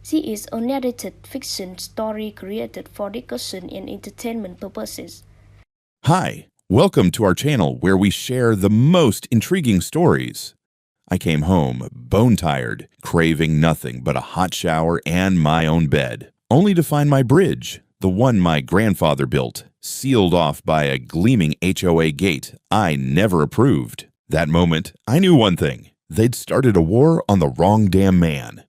She is a narrated fiction story created for discussion and entertainment purposes. Hi, welcome to our channel where we share the most intriguing stories. I came home bone-tired, craving nothing but a hot shower and my own bed, only to find my bridge, the one my grandfather built, sealed off by a gleaming HOA gate I never approved. That moment, I knew one thing. They'd started a war on the wrong damn man.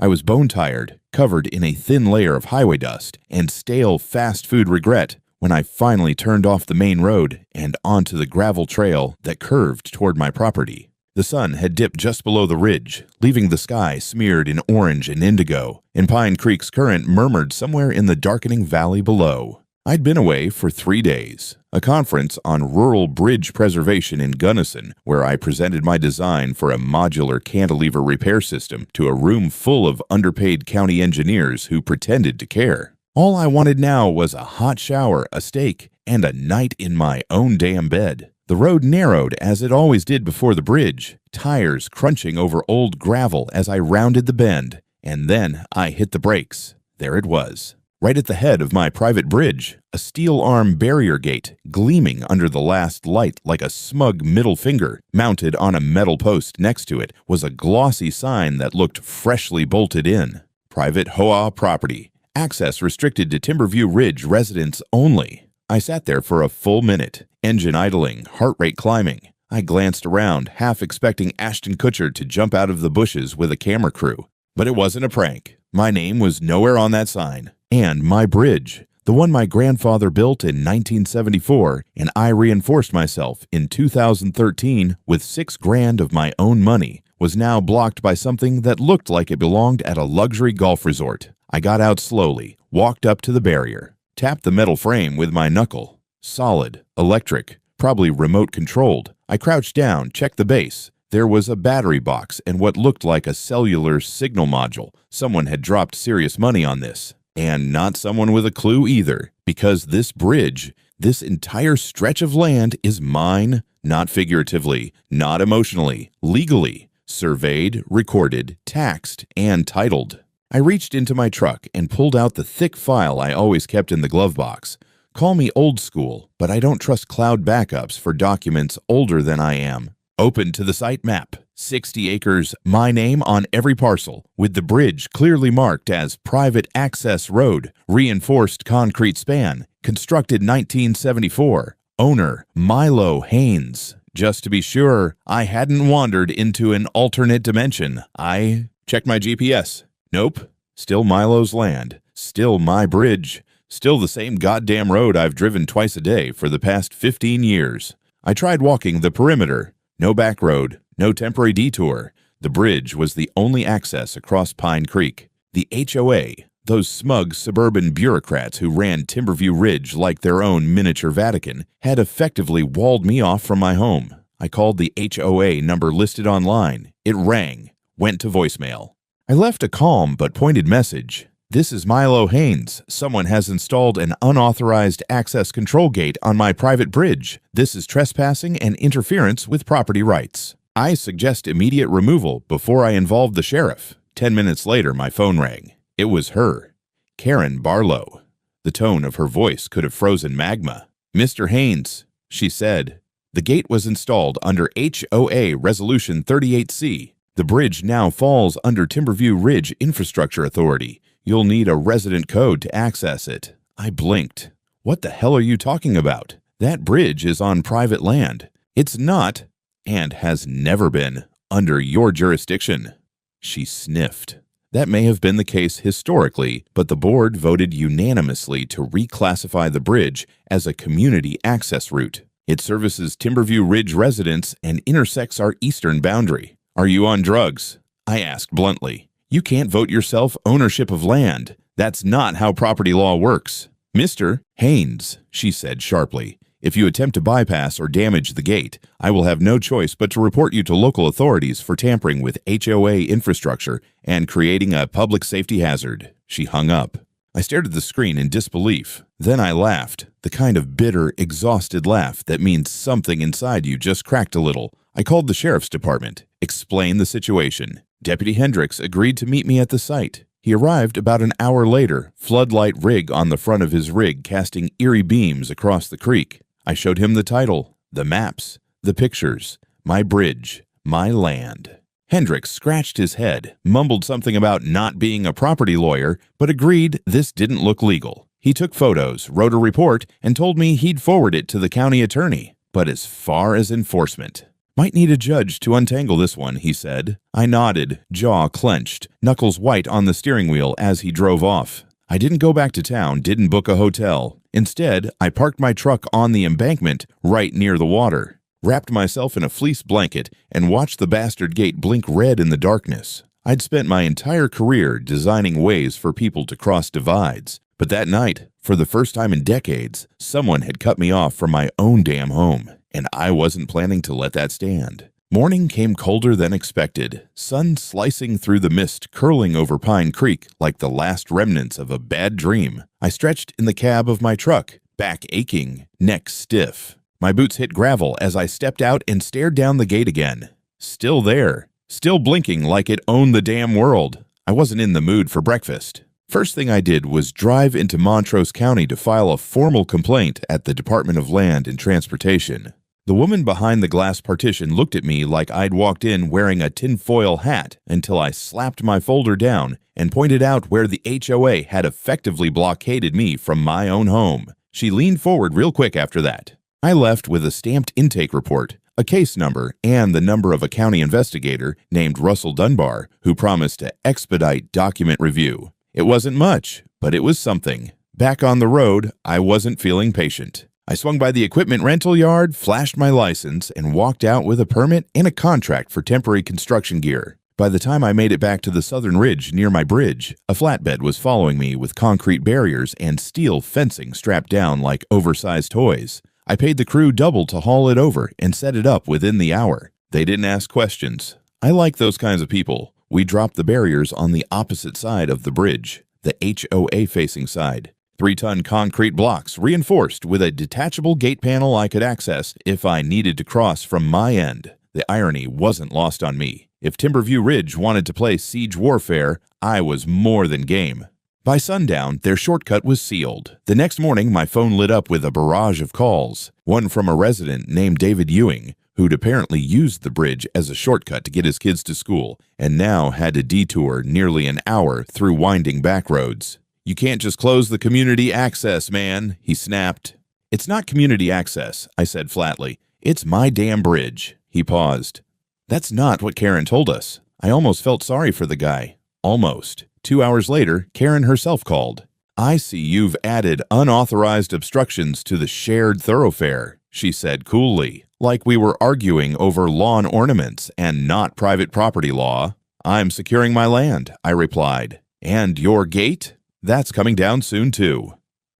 I was bone-tired, covered in a thin layer of highway dust and stale fast food regret when I finally turned off the main road and onto the gravel trail that curved toward my property. The sun had dipped just below the ridge, leaving the sky smeared in orange and indigo, and Pine Creek's current murmured somewhere in the darkening valley below. I'd been away for 3 days, a conference on rural bridge preservation in Gunnison, where I presented my design for a modular cantilever repair system to a room full of underpaid county engineers who pretended to care. All I wanted now was a hot shower, a steak, and a night in my own damn bed. The road narrowed as it always did before the bridge, tires crunching over old gravel as I rounded the bend, and then I hit the brakes. There it was. Right at the head of my private bridge, a steel arm barrier gate gleaming under the last light like a smug middle finger. Mounted on a metal post next to it was a glossy sign that looked freshly bolted in. Private HOA property. Access restricted to Timberview Ridge residents only. I sat there for a full minute, engine idling, heart rate climbing. I glanced around, half expecting Ashton Kutcher to jump out of the bushes with a camera crew. But it wasn't a prank. My name was nowhere on that sign. And my bridge, the one my grandfather built in 1974, and I reinforced myself in 2013 with $6,000 of my own money, was now blocked by something that looked like it belonged at a luxury golf resort. I got out slowly, walked up to the barrier, tapped the metal frame with my knuckle. Solid, electric, probably remote controlled. I crouched down, checked the base. There was a battery box and what looked like a cellular signal module. Someone had dropped serious money on this. And not someone with a clue either, because this bridge, this entire stretch of land is mine, not figuratively, not emotionally, legally, surveyed, recorded, taxed, and titled. I reached into my truck and pulled out the thick file I always kept in the glove box. Call me old school, but I don't trust cloud backups for documents older than I am. Open to the site map. 60 acres, my name on every parcel, with the bridge clearly marked as private access road, reinforced concrete span, constructed 1974. Owner, Milo Haynes. Just to be sure I hadn't wandered into an alternate dimension, I checked my GPS. Nope, still Milo's land, still my bridge, still the same goddamn road I've driven twice a day for the past 15 years. I tried walking the perimeter. No back road, no temporary detour. The bridge was the only access across Pine Creek. The HOA, those smug suburban bureaucrats who ran Timberview Ridge like their own miniature Vatican, had effectively walled me off from my home. I called the HOA number listed online. It rang, went to voicemail. I left a calm but pointed message. This is Milo Haynes. Someone has installed an unauthorized access control gate on my private bridge. This is trespassing and interference with property rights. I suggest immediate removal before I involve the sheriff. 10 minutes later, my phone rang. It was her, Karen Barlow. The tone of her voice could have frozen magma. Mr. Haynes, she said. The gate was installed under HOA Resolution 38C. The bridge now falls under Timberview Ridge Infrastructure Authority. You'll need a resident code to access it. I blinked. What the hell are you talking about? That bridge is on private land. It's not, and has never been, under your jurisdiction. She sniffed. That may have been the case historically, but the board voted unanimously to reclassify the bridge as a community access route. It services Timberview Ridge residents and intersects our eastern boundary. Are you on drugs? I asked bluntly. You can't vote yourself ownership of land. That's not how property law works. Mr. Haynes, she said sharply, if you attempt to bypass or damage the gate, I will have no choice but to report you to local authorities for tampering with HOA infrastructure and creating a public safety hazard. She hung up. I stared at the screen in disbelief. Then I laughed, the kind of bitter, exhausted laugh that means something inside you just cracked a little. I called the sheriff's department, explained the situation. Deputy Hendricks agreed to meet me at the site. He arrived about an hour later, floodlight rig on the front of his rig casting eerie beams across the creek. I showed him the title, the maps, the pictures, my bridge, my land. Hendricks scratched his head, mumbled something about not being a property lawyer, but agreed this didn't look legal. He took photos, wrote a report, and told me he'd forward it to the county attorney. But as far as enforcement, might need a judge to untangle this one, he said. I nodded, jaw clenched, knuckles white on the steering wheel as he drove off. I didn't go back to town, didn't book a hotel. Instead, I parked my truck on the embankment right near the water, wrapped myself in a fleece blanket, and watched the bastard gate blink red in the darkness. I'd spent my entire career designing ways for people to cross divides. But that night, for the first time in decades, someone had cut me off from my own damn home, and I wasn't planning to let that stand. Morning came colder than expected, sun slicing through the mist curling over Pine Creek like the last remnants of a bad dream. I stretched in the cab of my truck, back aching, neck stiff. My boots hit gravel as I stepped out and stared down the gate again. Still there, still blinking like it owned the damn world. I wasn't in the mood for breakfast. First thing I did was drive into Montrose County to file a formal complaint at the Department of Land and Transportation. The woman behind the glass partition looked at me like I'd walked in wearing a tinfoil hat until I slapped my folder down and pointed out where the HOA had effectively blockaded me from my own home. She leaned forward real quick after that. I left with a stamped intake report, a case number, and the number of a county investigator named Russell Dunbar who promised to expedite document review. It wasn't much, but it was something. Back on the road, I wasn't feeling patient. I swung by the equipment rental yard, flashed my license, and walked out with a permit and a contract for temporary construction gear. By the time I made it back to the southern ridge near my bridge, a flatbed was following me with concrete barriers and steel fencing strapped down like oversized toys. I paid the crew double to haul it over and set it up within the hour. They didn't ask questions. I like those kinds of people. We dropped the barriers on the opposite side of the bridge, the HOA-facing side. 3-ton concrete blocks reinforced with a detachable gate panel I could access if I needed to cross from my end. The irony wasn't lost on me. If Timberview Ridge wanted to play siege warfare, I was more than game. By sundown, their shortcut was sealed. The next morning, my phone lit up with a barrage of calls, one from a resident named David Ewing, who'd apparently used the bridge as a shortcut to get his kids to school, and now had to detour nearly an hour through winding back roads. "You can't just close the community access, man," he snapped. "It's not community access," I said flatly. "It's my damn bridge." He paused. "That's not what Karen told us." I almost felt sorry for the guy. Almost. 2 hours later, Karen herself called. "I see you've added unauthorized obstructions to the shared thoroughfare," she said coolly, like we were arguing over lawn ornaments and not private property law. "I'm securing my land," I replied. "And your gate? That's coming down soon, too."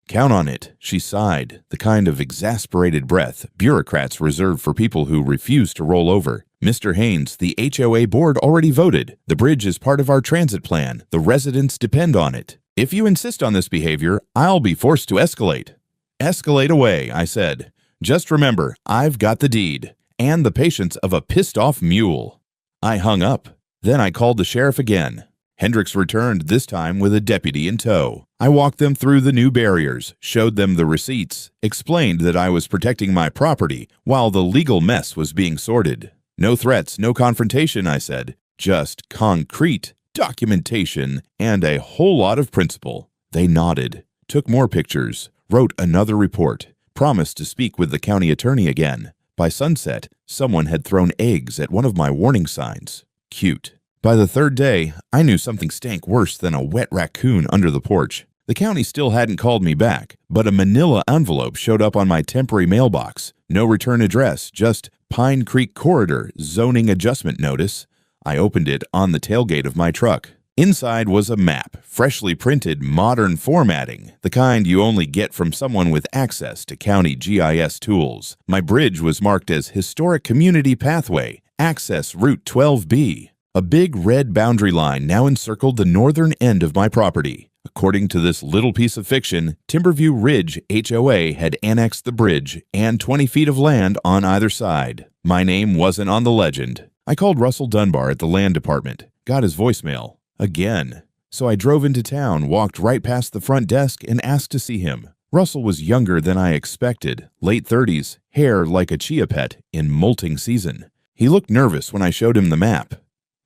"Count on it," she sighed, the kind of exasperated breath bureaucrats reserve for people who refuse to roll over. "Mr. Haynes, the HOA board already voted. The bridge is part of our transit plan. The residents depend on it. If you insist on this behavior, I'll be forced to escalate." "Escalate away," I said. "Just remember, I've got the deed and the patience of a pissed-off mule." I hung up. Then I called the sheriff again. Hendricks returned, this time with a deputy in tow. I walked them through the new barriers, showed them the receipts, explained that I was protecting my property while the legal mess was being sorted. "No threats, no confrontation," I said. "Just concrete documentation and a whole lot of principle." They nodded, took more pictures, wrote another report, promised to speak with the county attorney again. By sunset, someone had thrown eggs at one of my warning signs. Cute. By the third day, I knew something stank worse than a wet raccoon under the porch. The county still hadn't called me back, but a manila envelope showed up on my temporary mailbox. No return address, just Pine Creek Corridor Zoning Adjustment Notice. I opened it on the tailgate of my truck. Inside was a map, freshly printed, modern formatting, the kind you only get from someone with access to county GIS tools. My bridge was marked as Historic Community Pathway, Access Route 12B. A big red boundary line now encircled the northern end of my property. According to this little piece of fiction, Timberview Ridge HOA had annexed the bridge and 20 feet of land on either side. My name wasn't on the legend. I called Russell Dunbar at the land department, got his voicemail. Again. So I drove into town, walked right past the front desk, and asked to see him. Russell was younger than I expected, late 30s, hair like a chia pet in molting season. He looked nervous when I showed him the map.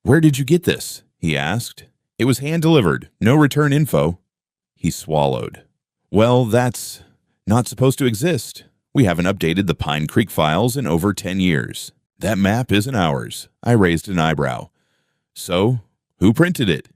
"Where did you get this?" he asked. "It was hand-delivered, no return info." He swallowed. "Well, that's not supposed to exist. We haven't updated the Pine Creek files in over 10 years. That map isn't ours." I raised an eyebrow. "So, who printed it?"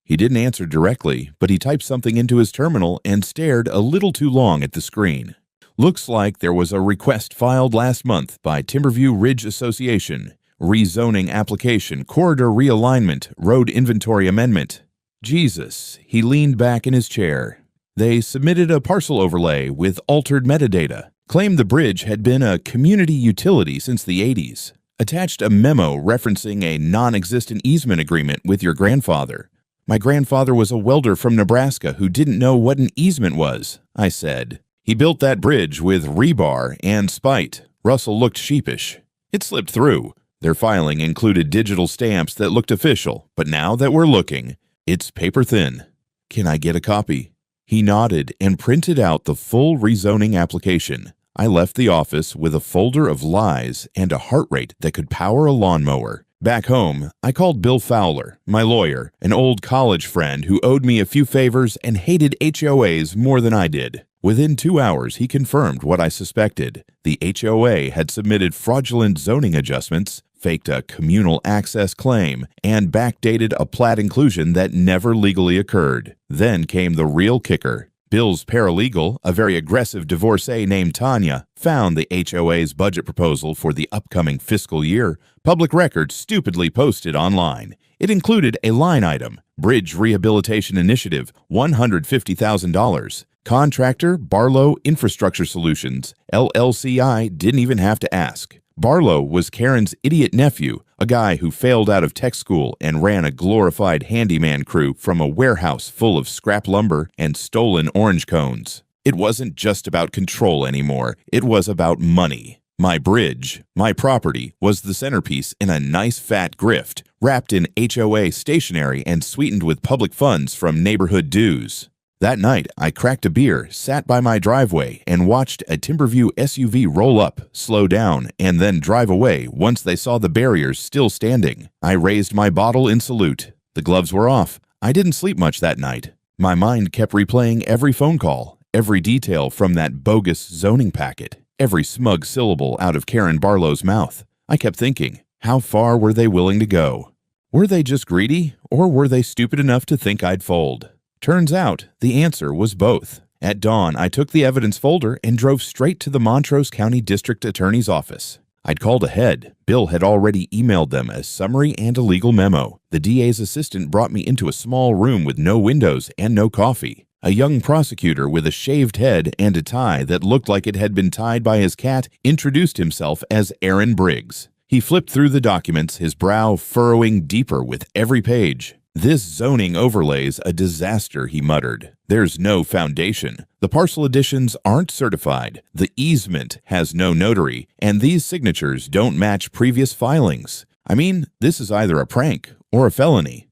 He didn't answer directly, but he typed something into his terminal and stared a little too long at the screen. "Looks like there was a request filed last month by Timberview Ridge Association. Rezoning application, corridor realignment, road inventory amendment." Jesus, he leaned back in his chair. "They submitted a parcel overlay with altered metadata, claimed the bridge had been a community utility since the 80s, attached a memo referencing a non-existent easement agreement with your grandfather." "My grandfather was a welder from Nebraska who didn't know what an easement was," I said. "He built that bridge with rebar and spite." Russell looked sheepish. "It slipped through. Their filing included digital stamps that looked official, but now that we're looking, it's paper thin. Can I get a copy?" He nodded and printed out the full rezoning application. I left the office with a folder of lies and a heart rate that could power a lawnmower. Back home, I called Bill Fowler, my lawyer, an old college friend who owed me a few favors and hated HOAs more than I did. Within 2 hours, he confirmed what I suspected. The HOA had submitted fraudulent zoning adjustments, faked a communal access claim, and backdated a plat inclusion that never legally occurred. Then came the real kicker. Bill's paralegal, a very aggressive divorcee named Tanya, found the HOA's budget proposal for the upcoming fiscal year, public record stupidly posted online. It included a line item, Bridge Rehabilitation Initiative, $150,000. Contractor, Barlow Infrastructure Solutions, LLCI, didn't even have to ask. Barlow was Karen's idiot nephew, a guy who failed out of tech school and ran a glorified handyman crew from a warehouse full of scrap lumber and stolen orange cones. It wasn't just about control anymore, it was about money. My bridge, my property, was the centerpiece in a nice fat grift, wrapped in HOA stationery and sweetened with public funds from neighborhood dues. That night, I cracked a beer, sat by my driveway, and watched a Timberview SUV roll up, slow down, and then drive away once they saw the barriers still standing. I raised my bottle in salute. The gloves were off. I didn't sleep much that night. My mind kept replaying every phone call, every detail from that bogus zoning packet, every smug syllable out of Karen Barlow's mouth. I kept thinking, how far were they willing to go? Were they just greedy, or were they stupid enough to think I'd fold? Turns out, the answer was both. At dawn, I took the evidence folder and drove straight to the Montrose County District Attorney's office. I'd called ahead. Bill had already emailed them a summary and a legal memo. The DA's assistant brought me into a small room with no windows and no coffee. A young prosecutor with a shaved head and a tie that looked like it had been tied by his cat introduced himself as Aaron Briggs. He flipped through the documents, his brow furrowing deeper with every page. "This zoning overlay's a disaster," he muttered. "There's no foundation. The parcel additions aren't certified. The easement has no notary, and these signatures don't match previous filings. I mean, this is either a prank or a felony."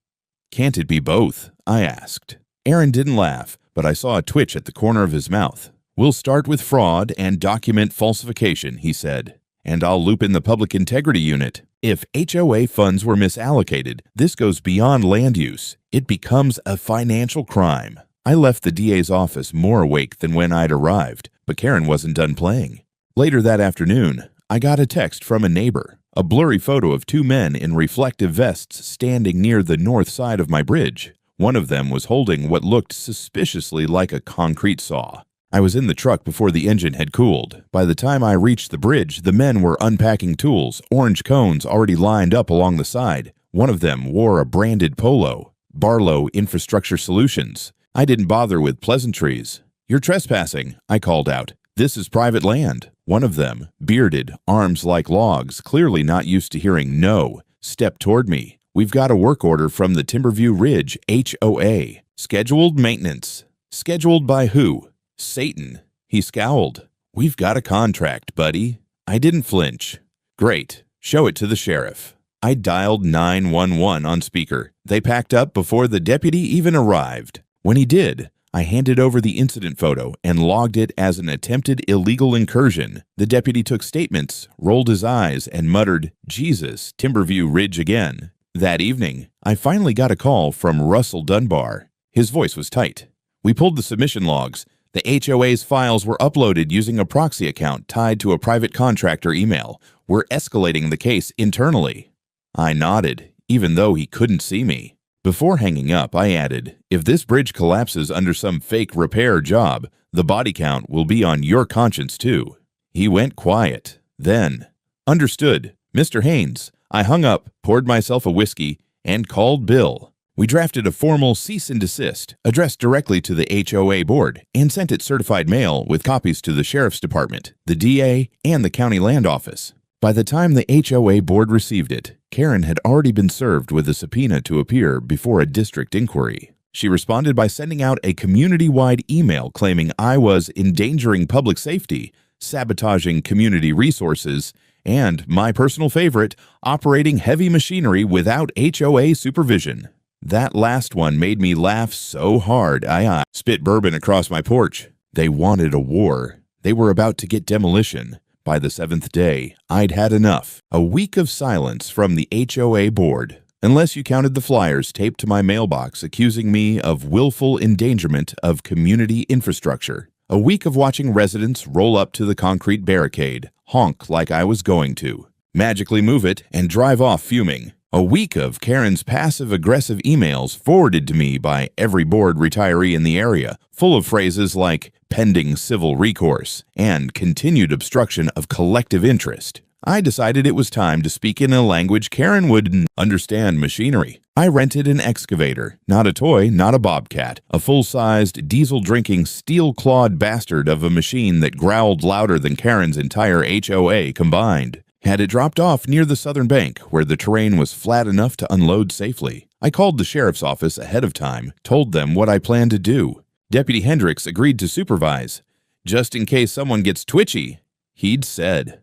"Can't it be both?" I asked. Aaron didn't laugh, but I saw a twitch at the corner of his mouth. "We'll start with fraud and document falsification," he said. "And I'll loop in the Public Integrity Unit. If HOA funds were misallocated, this goes beyond land use. It becomes a financial crime." I left the DA's office more awake than when I'd arrived, but Karen wasn't done playing. Later that afternoon, I got a text from a neighbor, a blurry photo of two men in reflective vests standing near the north side of my bridge. One of them was holding what looked suspiciously like a concrete saw. I was in the truck before the engine had cooled. By the time I reached the bridge, the men were unpacking tools, orange cones already lined up along the side. One of them wore a branded polo, Barlow Infrastructure Solutions. I didn't bother with pleasantries. "You're trespassing," I called out. "This is private land." One of them, bearded, arms like logs, clearly not used to hearing no, stepped toward me. "We've got a work order from the Timberview Ridge HOA. Scheduled maintenance." "Scheduled by who?" "Satan." He scowled. "We've got a contract, buddy." I didn't flinch. "Great. Show it to the sheriff." I dialed 911 on speaker. They packed up before the deputy even arrived. When he did, I handed over the incident photo and logged it as an attempted illegal incursion. The deputy took statements, rolled his eyes, and muttered, "Jesus, Timberview Ridge again." That evening, I finally got a call from Russell Dunbar. His voice was tight. We pulled the submission logs. The HOA's files were uploaded using a proxy account tied to a private contractor email. We're escalating the case internally. I nodded, even though he couldn't see me. Before hanging up, I added, "If this bridge collapses under some fake repair job, the body count will be on your conscience too." He went quiet. Then, "Understood, Mr. Haynes." I hung up, poured myself a whiskey, and called Bill. We drafted a formal cease and desist, addressed directly to the HOA board, and sent it certified mail with copies to the Sheriff's Department, the DA, and the County Land Office. By the time the HOA board received it, Karen had already been served with a subpoena to appear before a district inquiry. She responded by sending out a community-wide email claiming I was endangering public safety, sabotaging community resources, and, my personal favorite, operating heavy machinery without HOA supervision. That last one made me laugh so hard I spit bourbon across my porch. They wanted a war. They were about to get demolition. By the 7th day, I'd had enough. A week of silence from the HOA board, unless you counted the flyers taped to my mailbox accusing me of willful endangerment of community infrastructure. A week of watching residents roll up to the concrete barricade, honk like I was going to, magically move it, and drive off fuming. A week of Karen's passive-aggressive emails forwarded to me by every board retiree in the area, full of phrases like pending civil recourse and continued obstruction of collective interest. I decided it was time to speak in a language Karen would understand: machinery. I rented an excavator, not a toy, not a bobcat, a full-sized, diesel-drinking, steel-clawed bastard of a machine that growled louder than Karen's entire HOA combined. Had it dropped off near the southern bank, where the terrain was flat enough to unload safely. I called the sheriff's office ahead of time, told them what I planned to do. Deputy Hendricks agreed to supervise. Just in case someone gets twitchy, he'd said.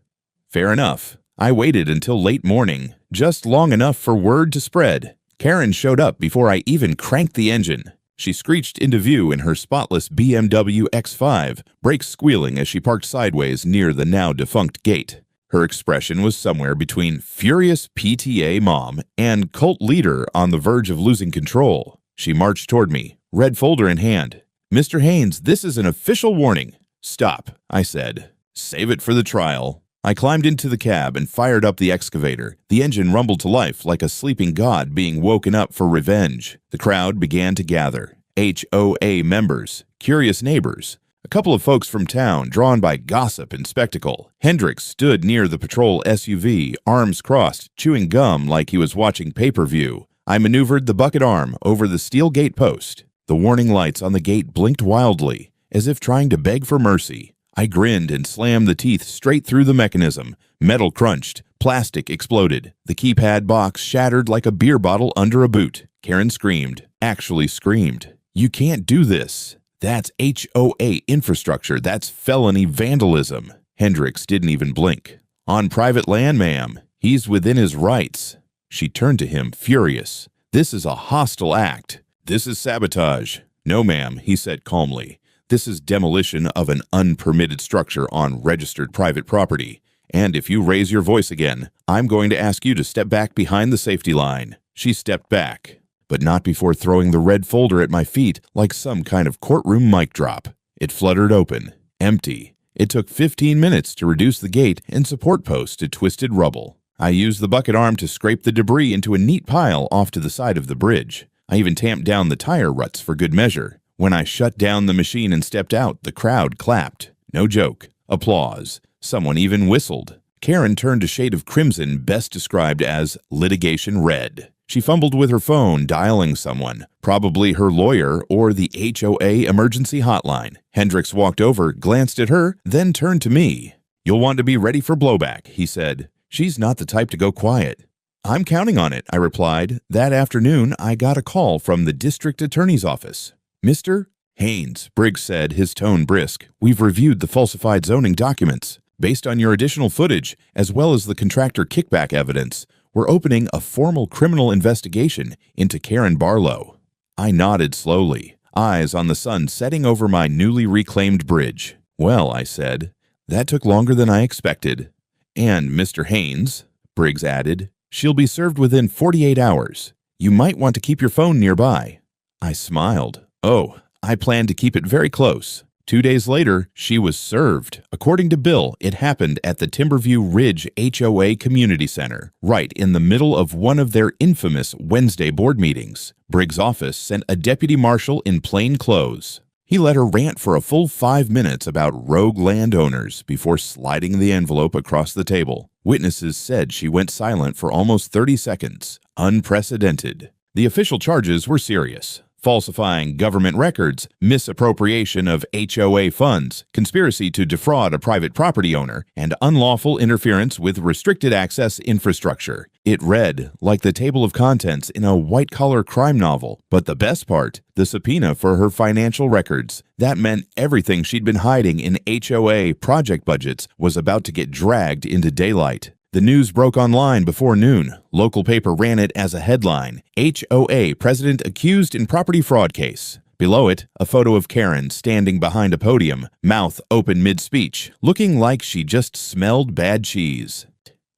Fair enough. I waited until late morning, just long enough for word to spread. Karen showed up before I even cranked the engine. She screeched into view in her spotless BMW X5, brakes squealing as she parked sideways near the now-defunct gate. Her expression was somewhere between furious PTA mom and cult leader on the verge of losing control. She marched toward me, red folder in hand. "Mr. Haynes, this is an official warning." "Stop," I said. "Save it for the trial." I climbed into the cab and fired up the excavator. The engine rumbled to life like a sleeping god being woken up for revenge. The crowd began to gather. HOA members, curious neighbors, a couple of folks from town drawn by gossip and spectacle. Hendricks stood near the patrol SUV, arms crossed, chewing gum like he was watching pay-per-view. I maneuvered the bucket arm over the steel gate post. The warning lights on the gate blinked wildly, as if trying to beg for mercy. I grinned and slammed the teeth straight through the mechanism. Metal crunched. Plastic exploded. The keypad box shattered like a beer bottle under a boot. Karen screamed. Actually screamed. "You can't do this. That's HOA infrastructure. That's felony vandalism." Hendricks didn't even blink. "On private land, ma'am. He's within his rights." She turned to him, furious. "This is a hostile act. This is sabotage." "No, ma'am," he said calmly. "This is demolition of an unpermitted structure on registered private property. And if you raise your voice again, I'm going to ask you to step back behind the safety line." She stepped back, but not before throwing the red folder at my feet like some kind of courtroom mic drop. It fluttered open, empty. It took 15 minutes to reduce the gate and support post to twisted rubble. I used the bucket arm to scrape the debris into a neat pile off to the side of the bridge. I even tamped down the tire ruts for good measure. When I shut down the machine and stepped out, the crowd clapped. No joke. Applause. Someone even whistled. Karen turned a shade of crimson best described as litigation red. She fumbled with her phone, dialing someone, probably her lawyer or the HOA emergency hotline. Hendricks walked over, glanced at her, then turned to me. "You'll want to be ready for blowback," he said. "She's not the type to go quiet." "I'm counting on it," I replied. That afternoon, I got a call from the district attorney's office. "Mr. Haynes," Briggs said, his tone brisk, "we've reviewed the falsified zoning documents. Based on your additional footage, as well as the contractor kickback evidence, were opening a formal criminal investigation into Karen Barlow. I nodded slowly, eyes on the sun setting over my newly reclaimed bridge. "Well," I said, "that took longer than I expected." "And Mr. Haynes," Briggs added, "she'll be served within 48 hours. You might want to keep your phone nearby." I smiled. "Oh, I plan to keep it very close." 2 days later, she was served. According to Bill, it happened at the Timberview Ridge HOA Community Center, right in the middle of one of their infamous Wednesday board meetings. Briggs' office sent a deputy marshal in plain clothes. He let her rant for a full 5 minutes about rogue landowners before sliding the envelope across the table. Witnesses said she went silent for almost 30 seconds. Unprecedented. The official charges were serious: falsifying government records, misappropriation of HOA funds, conspiracy to defraud a private property owner, and unlawful interference with restricted access infrastructure. It read like the table of contents in a white-collar crime novel, but the best part, the subpoena for her financial records. That meant everything she'd been hiding in HOA project budgets was about to get dragged into daylight. The news broke online before noon. Local paper ran it as a headline: HOA president accused in property fraud case. Below it, a photo of Karen standing behind a podium, mouth open mid-speech, looking like she just smelled bad cheese.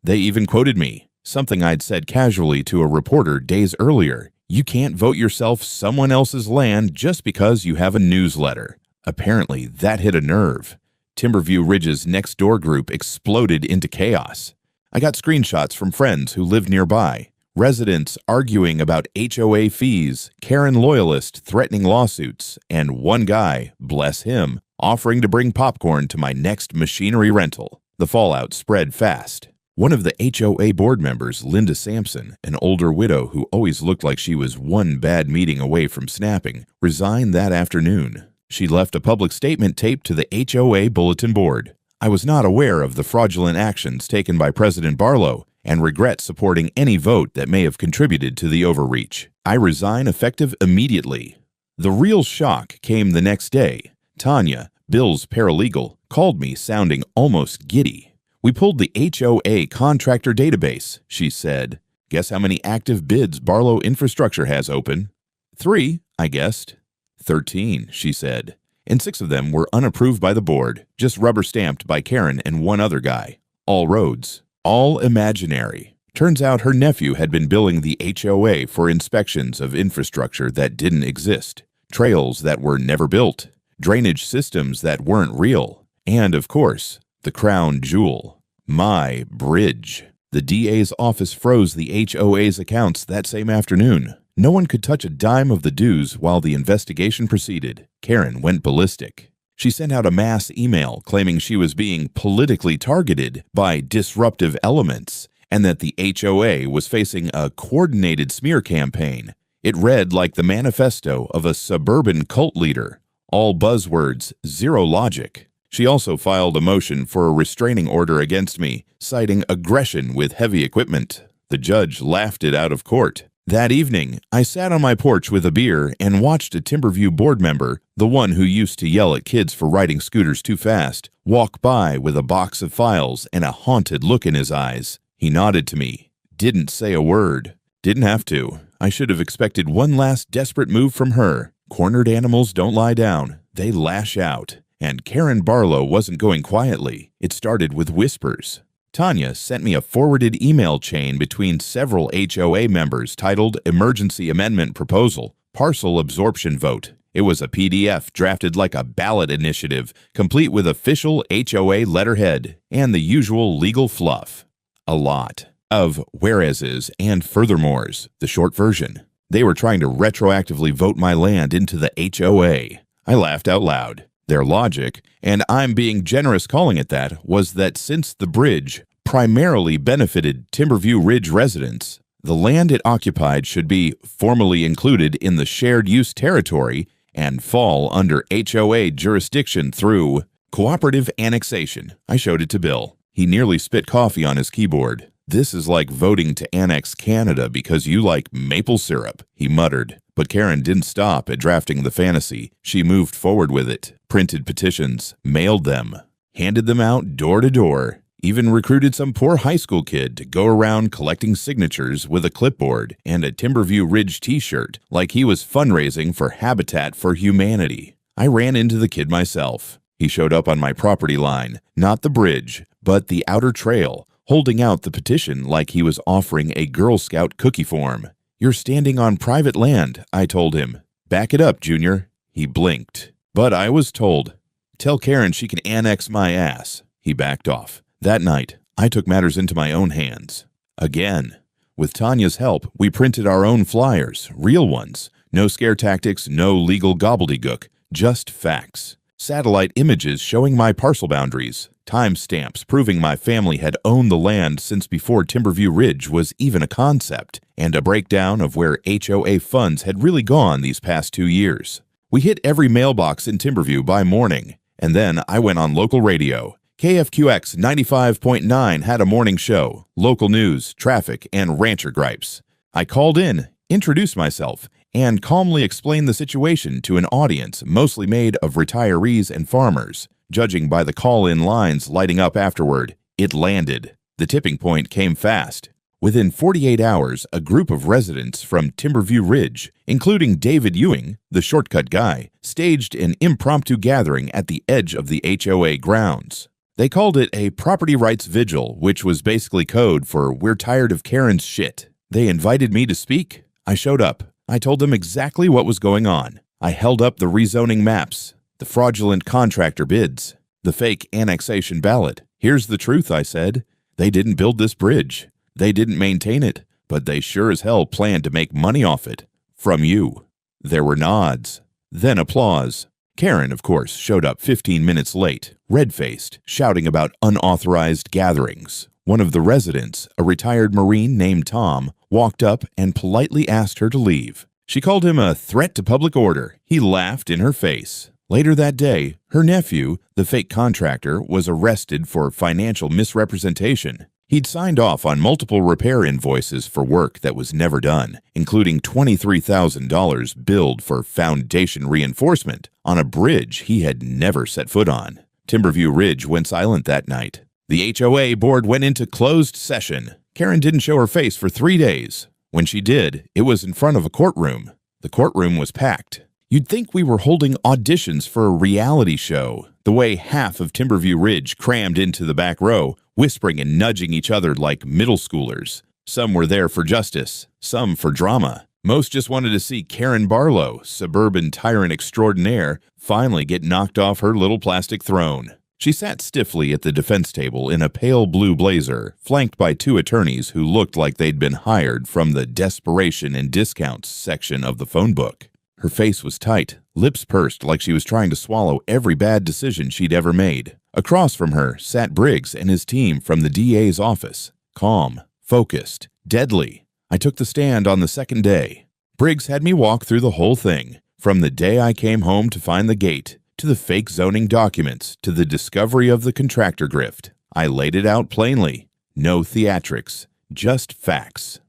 They even quoted me, something I'd said casually to a reporter days earlier: "You can't vote yourself someone else's land just because you have a newsletter." Apparently, that hit a nerve. Timberview Ridge's next-door group exploded into chaos. I got screenshots from friends who lived nearby, residents arguing about HOA fees, Karen loyalists threatening lawsuits, and one guy, bless him, offering to bring popcorn to my next machinery rental. The fallout spread fast. One of the HOA board members, Linda Sampson, an older widow who always looked like she was one bad meeting away from snapping, resigned that afternoon. She left a public statement taped to the HOA bulletin board. I was not aware of the fraudulent actions taken by President Barlow and regret supporting any vote that may have contributed to the overreach. I resign effective immediately. The real shock came the next day. Tanya, Bill's paralegal, called me sounding almost giddy. "We pulled the HOA contractor database," she said. "Guess how many active bids Barlow Infrastructure has open?" 3, I guessed. 13, she said. And 6 of them were unapproved by the board, just rubber-stamped by Karen and one other guy. All roads. All imaginary. Turns out her nephew had been billing the HOA for inspections of infrastructure that didn't exist, trails that were never built, drainage systems that weren't real, and, of course, the crown jewel, my bridge. The DA's office froze the HOA's accounts that same afternoon. No one could touch a dime of the dues while the investigation proceeded. Karen went ballistic. She sent out a mass email claiming she was being politically targeted by disruptive elements and that the HOA was facing a coordinated smear campaign. It read like the manifesto of a suburban cult leader. All buzzwords, zero logic. She also filed a motion for a restraining order against me, citing aggression with heavy equipment. The judge laughed it out of court. That evening, I sat on my porch with a beer and watched a Timberview board member, the one who used to yell at kids for riding scooters too fast, walk by with a box of files and a haunted look in his eyes. He nodded to me. Didn't say a word. Didn't have to. I should have expected one last desperate move from her. Cornered animals don't lie down. They lash out. And Karen Barlow wasn't going quietly. It started with whispers. Tanya sent me a forwarded email chain between several HOA members titled Emergency Amendment Proposal, Parcel Absorption Vote. It was a PDF drafted like a ballot initiative, complete with official HOA letterhead and the usual legal fluff. A lot of whereases and furthermores, the short version. They were trying to retroactively vote my land into the HOA. I laughed out loud. Their logic, and I'm being generous calling it that, was that since the bridge primarily benefited Timberview Ridge residents, the land it occupied should be formally included in the shared use territory and fall under HOA jurisdiction through cooperative annexation. I showed it to Bill. He nearly spit coffee on his keyboard. "This is like voting to annex Canada because you like maple syrup," he muttered. But Karen didn't stop at drafting the fantasy. She moved forward with it, printed petitions, mailed them, handed them out door to door. Even recruited some poor high school kid to go around collecting signatures with a clipboard and a Timberview Ridge t-shirt like he was fundraising for Habitat for Humanity. I ran into the kid myself. He showed up on my property line, not the bridge, but the outer trail, holding out the petition like he was offering a Girl Scout cookie form. "You're standing on private land," I told him. "Back it up, Junior." He blinked. But I was told, "Tell Karen she can annex my ass." He backed off. That night, I took matters into my own hands. Again. With Tanya's help, we printed our own flyers, real ones. No scare tactics, no legal gobbledygook, just facts. Satellite images showing my parcel boundaries, timestamps proving my family had owned the land since before Timberview Ridge was even a concept, and a breakdown of where HOA funds had really gone these past 2 years. We hit every mailbox in Timberview by morning, and then I went on local radio. KFQX 95.9 had a morning show, local news, traffic, and rancher gripes. I called in, introduced myself, and calmly explained the situation to an audience mostly made of retirees and farmers. Judging by the call-in lines lighting up afterward, it landed. The tipping point came fast. Within 48 hours, a group of residents from Timberview Ridge, including David Ewing, the shortcut guy, staged an impromptu gathering at the edge of the HOA grounds. They called it a property rights vigil, which was basically code for "we're tired of Karen's shit." They invited me to speak. I showed up. I told them exactly what was going on. I held up the rezoning maps, the fraudulent contractor bids, the fake annexation ballot. "Here's the truth," I said. "They didn't build this bridge. They didn't maintain it, but they sure as hell planned to make money off it. From you." There were nods. Then applause. Karen, of course, showed up 15 minutes late, red-faced, shouting about unauthorized gatherings. One of the residents, a retired Marine named Tom, walked up and politely asked her to leave. She called him a threat to public order. He laughed in her face. Later that day, her nephew, the fake contractor, was arrested for financial misrepresentation. He'd signed off on multiple repair invoices for work that was never done, including $23,000 billed for foundation reinforcement on a bridge he had never set foot on. Timberview Ridge went silent that night. The HOA board went into closed session. Karen didn't show her face for 3 days. When she did, it was in front of a courtroom. The courtroom was packed. You'd think we were holding auditions for a reality show, the way half of Timberview Ridge crammed into the back row, whispering and nudging each other like middle schoolers. Some were there for justice, some for drama. Most just wanted to see Karen Barlow, suburban tyrant extraordinaire, finally get knocked off her little plastic throne. She sat stiffly at the defense table in a pale blue blazer, flanked by 2 attorneys who looked like they'd been hired from the desperation and discounts section of the phone book. Her face was tight, lips pursed like she was trying to swallow every bad decision she'd ever made. Across from her sat Briggs and his team from the DA's office, calm, focused, deadly. I took the stand on the second day. Briggs had me walk through the whole thing, from the day I came home to find the gate, to the fake zoning documents, to the discovery of the contractor grift. I laid it out plainly. No theatrics, just facts.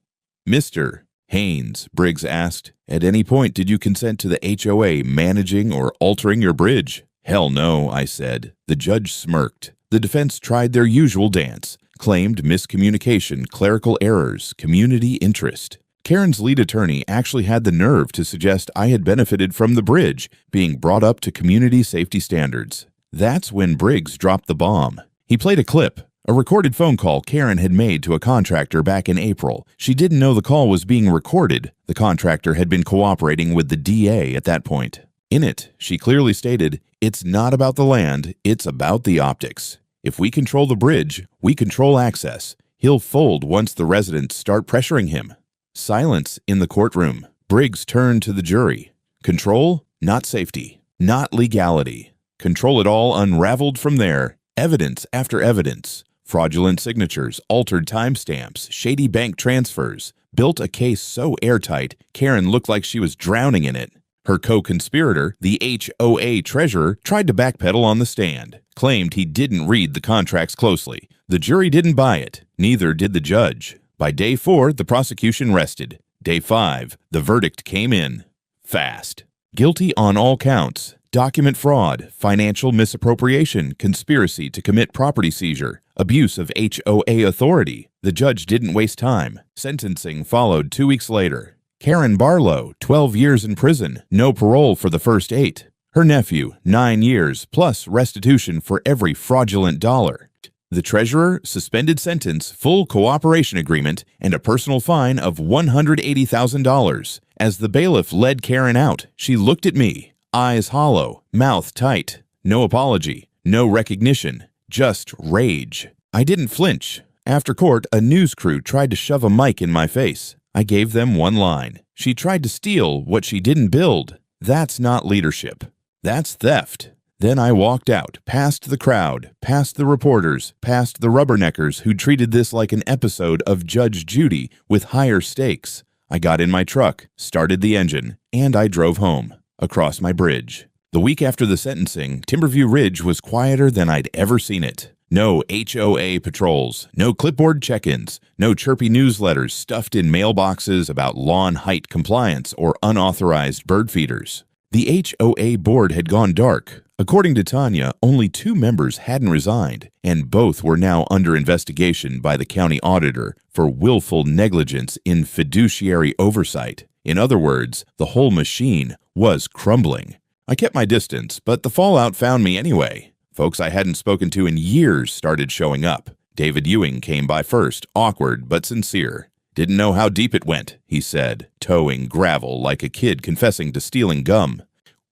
"Mr. Haynes," Briggs asked, "at any point did you consent to the HOA managing or altering your bridge?" "Hell no," I said. The judge smirked. The defense tried their usual dance, claimed miscommunication, clerical errors, community interest. Karen's lead attorney actually had the nerve to suggest I had benefited from the bridge being brought up to community safety standards. That's when Briggs dropped the bomb. He played a clip, a recorded phone call Karen had made to a contractor back in April. She didn't know the call was being recorded. The contractor had been cooperating with the DA at that point. In it, she clearly stated, "It's not about the land, it's about the optics. If we control the bridge, we control access. He'll fold once the residents start pressuring him." Silence in the courtroom. Briggs turned to the jury. Control, not safety, not legality. Control it all unraveled from there. Evidence after evidence. Fraudulent signatures, altered timestamps, shady bank transfers. Built a case so airtight, Karen looked like she was drowning in it. Her co-conspirator, the HOA treasurer, tried to backpedal on the stand. Claimed he didn't read the contracts closely. The jury didn't buy it. Neither did the judge. By day 4, the prosecution rested. Day 5, the verdict came in. Fast. Guilty on all counts. document fraud, financial misappropriation, conspiracy to commit property seizure, abuse of HOA authority. The judge didn't waste time. Sentencing followed 2 weeks later. Karen Barlow, 12 years in prison, no parole for the first 8. Her nephew, 9 years, plus restitution for every fraudulent dollar. The treasurer, suspended sentence, full cooperation agreement, and a personal fine of $180,000. As the bailiff led Karen out, she looked at me, eyes hollow, mouth tight. No apology, no recognition, just rage. I didn't flinch. After court, a news crew tried to shove a mic in my face. I gave them one line. She tried to steal what she didn't build. That's not leadership. That's theft. Then I walked out, past the crowd, past the reporters, past the rubberneckers who treated this like an episode of Judge Judy with higher stakes. I got in my truck, started the engine, and I drove home, across my bridge. The week after the sentencing, Timberview Ridge was quieter than I'd ever seen it. No HOA patrols, no clipboard check-ins, no chirpy newsletters stuffed in mailboxes about lawn height compliance or unauthorized bird feeders. The HOA board had gone dark. According to Tanya, only 2 members hadn't resigned, and both were now under investigation by the county auditor for willful negligence in fiduciary oversight. In other words, the whole machine was crumbling. I kept my distance, but the fallout found me anyway. Folks I hadn't spoken to in years started showing up. David Ewing came by first, awkward but sincere. "Didn't know how deep it went," he said, towing gravel like a kid confessing to stealing gum.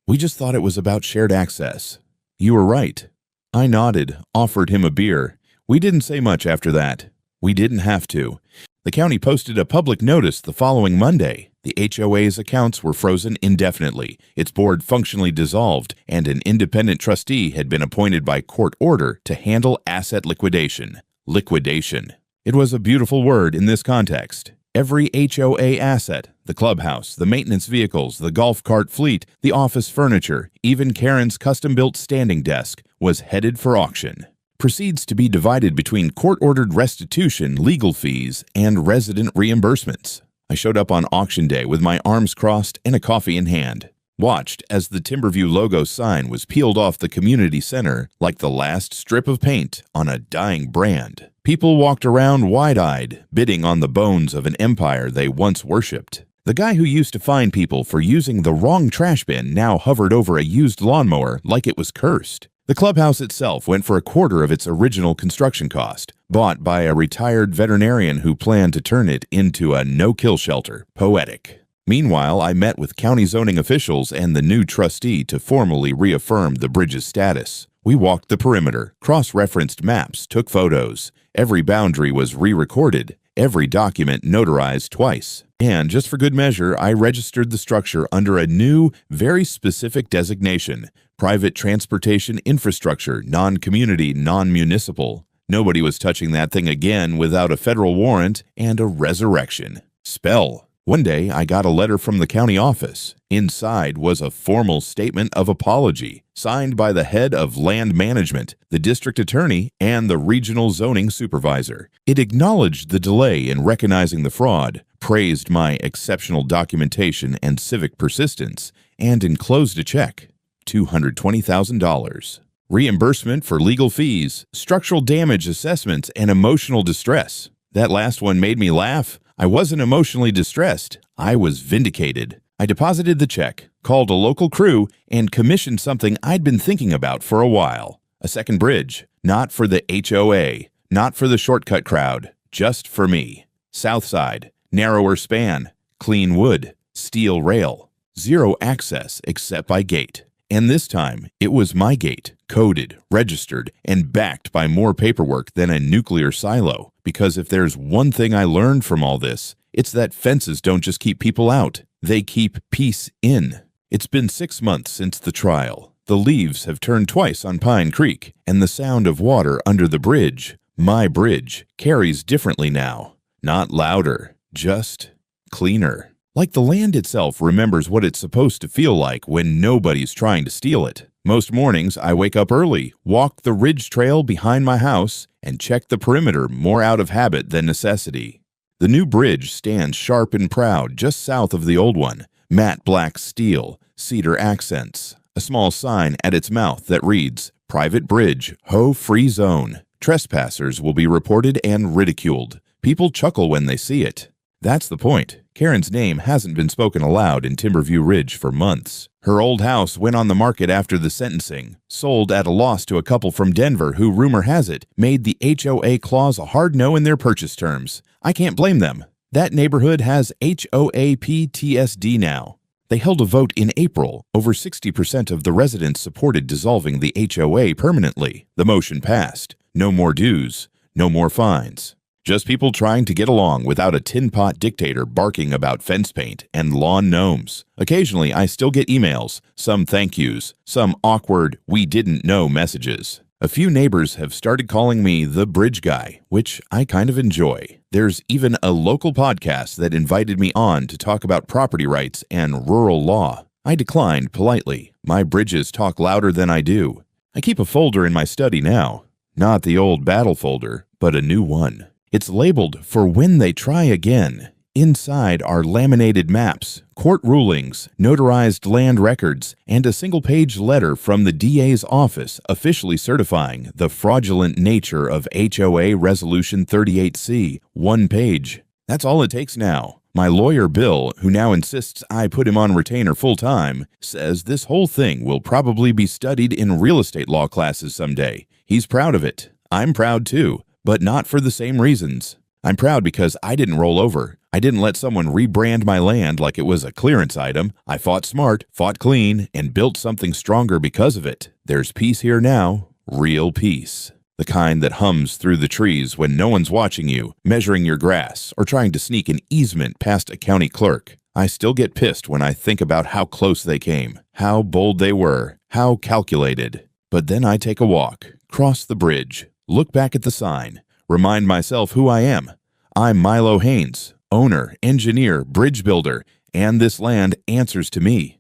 "We just thought it was about shared access." "You were right." I nodded, offered him a beer. We didn't say much after that. We didn't have to. The county posted a public notice the following Monday. The HOA's accounts were frozen indefinitely, its board functionally dissolved, and an independent trustee had been appointed by court order to handle asset liquidation. Liquidation. It was a beautiful word in this context. Every HOA asset, the clubhouse, the maintenance vehicles, the golf cart fleet, the office furniture, even Karen's custom-built standing desk, was headed for auction. Proceeds to be divided between court-ordered restitution, legal fees, and resident reimbursements. I showed up on auction day with my arms crossed and a coffee in hand. Watched as the Timberview logo sign was peeled off the community center like the last strip of paint on a dying brand. People walked around wide-eyed, bidding on the bones of an empire they once worshipped. The guy who used to fine people for using the wrong trash bin now hovered over a used lawnmower like it was cursed. The clubhouse itself went for a quarter of its original construction cost, bought by a retired veterinarian who planned to turn it into a no-kill shelter. Poetic. Meanwhile, I met with county zoning officials and the new trustee to formally reaffirm the bridge's status. We walked the perimeter, cross-referenced maps, took photos. Every boundary was re-recorded, every document notarized twice. And just for good measure, I registered the structure under a new, very specific designation: private transportation infrastructure, non-community, non-municipal. Nobody was touching that thing again without a federal warrant and a resurrection. Spell. One day, I got a letter from the county office. Inside was a formal statement of apology, signed by the head of land management, the district attorney, and the regional zoning supervisor. It acknowledged the delay in recognizing the fraud, praised my exceptional documentation and civic persistence, and enclosed a check. $220,000. Reimbursement for legal fees, structural damage assessments, and emotional distress. That last one made me laugh. I wasn't emotionally distressed. I was vindicated. I deposited the check, called a local crew, and commissioned something I'd been thinking about for a while. A second bridge. Not for the HOA, not for the shortcut crowd, just for me. South side, narrower span, clean wood, steel rail, zero access except by gate. And this time, it was my gate, coded, registered, and backed by more paperwork than a nuclear silo. Because if there's one thing I learned from all this, it's that fences don't just keep people out, they keep peace in. It's been 6 months since the trial. The leaves have turned twice on Pine Creek, and the sound of water under the bridge, my bridge, carries differently now. Not louder, just cleaner. Like the land itself remembers what it's supposed to feel like when nobody's trying to steal it. Most mornings, I wake up early, walk the ridge trail behind my house, and check the perimeter more out of habit than necessity. The new bridge stands sharp and proud just south of the old one. Matte black steel, cedar accents. A small sign at its mouth that reads, "Private Bridge, HOA Free Zone. Trespassers will be reported and ridiculed." People chuckle when they see it. That's the point. Karen's name hasn't been spoken aloud in Timberview Ridge for months. Her old house went on the market after the sentencing, sold at a loss to a couple from Denver who, rumor has it, made the HOA clause a hard no in their purchase terms. I can't blame them. That neighborhood has HOA PTSD now. They held a vote in April. Over 60% of the residents supported dissolving the HOA permanently. The motion passed. No more dues. No more fines. Just people trying to get along without a tin pot dictator barking about fence paint and lawn gnomes. Occasionally, I still get emails, some thank yous, some awkward "we didn't know" messages. A few neighbors have started calling me the bridge guy, which I kind of enjoy. There's even a local podcast that invited me on to talk about property rights and rural law. I declined politely. My bridges talk louder than I do. I keep a folder in my study now. Not the old battle folder, but a new one. It's labeled "For When They Try Again." Inside are laminated maps, court rulings, notarized land records, and a single-page letter from the DA's office officially certifying the fraudulent nature of HOA Resolution 38C. 1 page. That's all it takes now. My lawyer, Bill, who now insists I put him on retainer full-time, says this whole thing will probably be studied in real estate law classes someday. He's proud of it. I'm proud too. But not for the same reasons. I'm proud because I didn't roll over. I didn't let someone rebrand my land like it was a clearance item. I fought smart, fought clean, and built something stronger because of it. There's peace here now, real peace. The kind that hums through the trees when no one's watching you, measuring your grass, or trying to sneak an easement past a county clerk. I still get pissed when I think about how close they came, how bold they were, how calculated. But then I take a walk, cross the bridge, look back at the sign, remind myself who I am. I'm Milo Haynes, owner, engineer, bridge builder, and this land answers to me.